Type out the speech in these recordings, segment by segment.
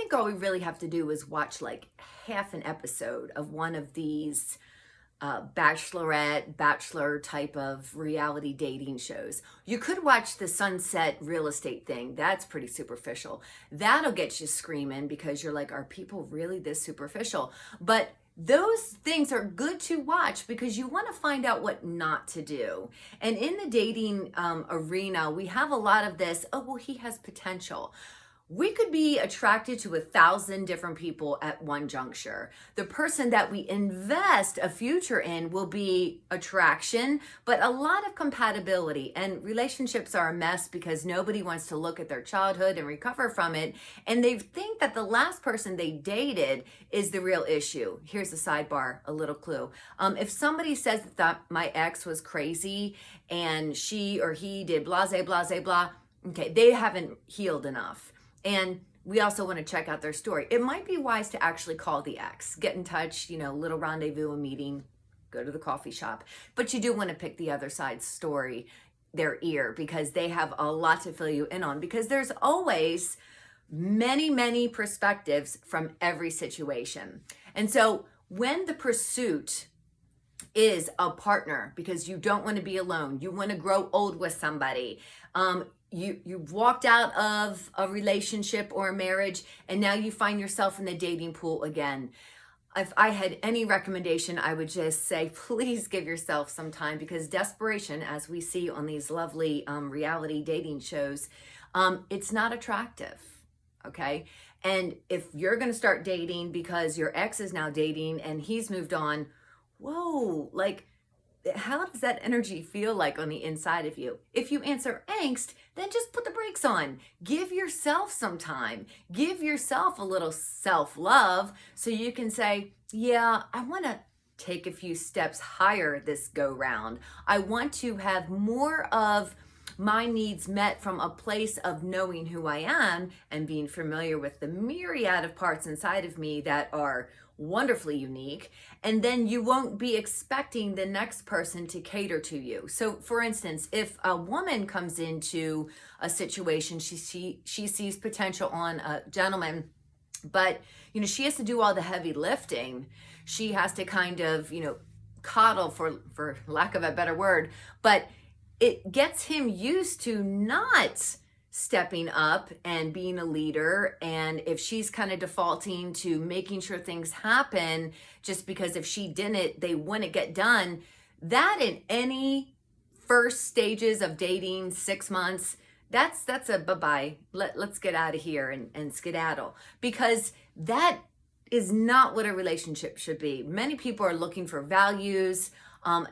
think all we really have to do is watch like half an episode of one of these bachelorette, bachelor type of reality dating shows. You could watch the Sunset real estate thing. That's pretty superficial. That'll get you screaming because you're like, are people really this superficial? But those things are good to watch because you want to find out what not to do. And in the dating arena, we have a lot of this, oh, well, he has potential. We could be attracted to 1,000 different people at one juncture. The person that we invest a future in will be attraction, but a lot of compatibility. And relationships are a mess because nobody wants to look at their childhood and recover from it. And they think that the last person they dated is the real issue. Here's a sidebar, a little clue. If somebody says that my ex was crazy and she or he did blase, blase, blah, okay, they haven't healed enough. And we also want to check out their story. It might be wise to actually call the ex, get in touch, little rendezvous, a meeting, go to the coffee shop. But you do want to pick the other side's story, their ear, because they have a lot to fill you in on, because there's always many, many perspectives from every situation. And so when the pursuit is a partner, because you don't want to be alone, you want to grow old with somebody, you've walked out of a relationship or a marriage and now you find yourself in the dating pool again. If I had any recommendation, I would just say, please give yourself some time, because desperation, as we see on these lovely reality dating shows, it's not attractive, okay? And if you're going to start dating because your ex is now dating and he's moved on, whoa, like, how does that energy feel like on the inside of you? If you answer angst, then just put the brakes on. Give yourself some time. Give yourself a little self-love so you can say, yeah, I want to take a few steps higher this go round. I want to have more of my needs met from a place of knowing who I am and being familiar with the myriad of parts inside of me that are wonderfully unique. And then you won't be expecting the next person to cater to you. So for instance, if a woman comes into a situation, she sees potential on a gentleman, but she has to do all the heavy lifting. She has to kind of, coddle, for lack of a better word, but it gets him used to not stepping up and being a leader. And if she's kind of defaulting to making sure things happen, just because if she didn't, they wouldn't get done, that in any first stages of dating, 6 months, that's a bye-bye. Let's get out of here and skedaddle, because that is not what a relationship should be. Many people are looking for values.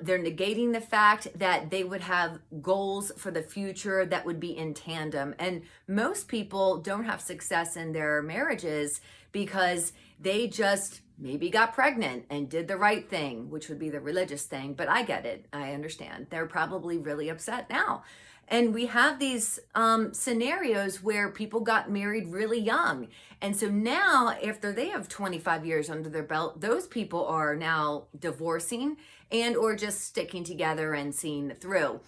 They're negating the fact that they would have goals for the future that would be in tandem. And most people don't have success in their marriages because they just maybe got pregnant and did the right thing, which would be the religious thing. But I get it. I understand. They're probably really upset now. And we have these scenarios where people got married really young. And so now, after they have 25 years under their belt, those people are now divorcing and or just sticking together and seeing it through.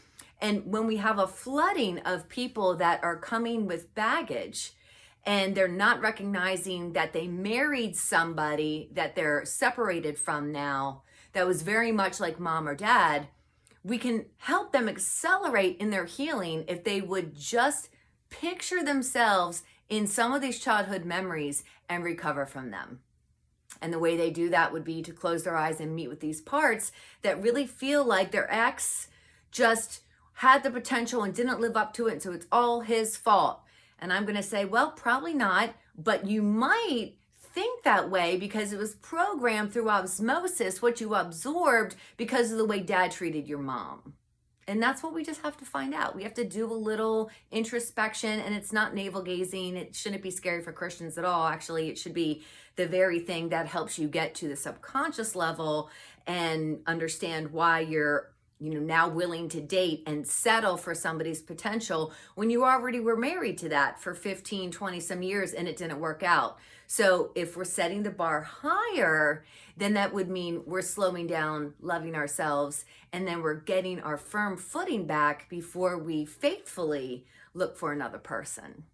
And when we have a flooding of people that are coming with baggage and they're not recognizing that they married somebody that they're separated from now, that was very much like mom or dad, we can help them accelerate in their healing if they would just picture themselves in some of these childhood memories and recover from them. And the way they do that would be to close their eyes and meet with these parts that really feel like their ex just had the potential and didn't live up to it, so it's all his fault. And I'm going to say, well, probably not, but you might think that way because it was programmed through osmosis, what you absorbed because of the way dad treated your mom. And that's what we just have to find out. We have to do a little introspection, and it's not navel gazing. It shouldn't be scary for Christians at all. Actually, it should be the very thing that helps you get to the subconscious level and understand why you're now willing to date and settle for somebody's potential when you already were married to that for 15, 20 some years and it didn't work out. So if we're setting the bar higher, then that would mean we're slowing down, loving ourselves, and then we're getting our firm footing back before we faithfully look for another person.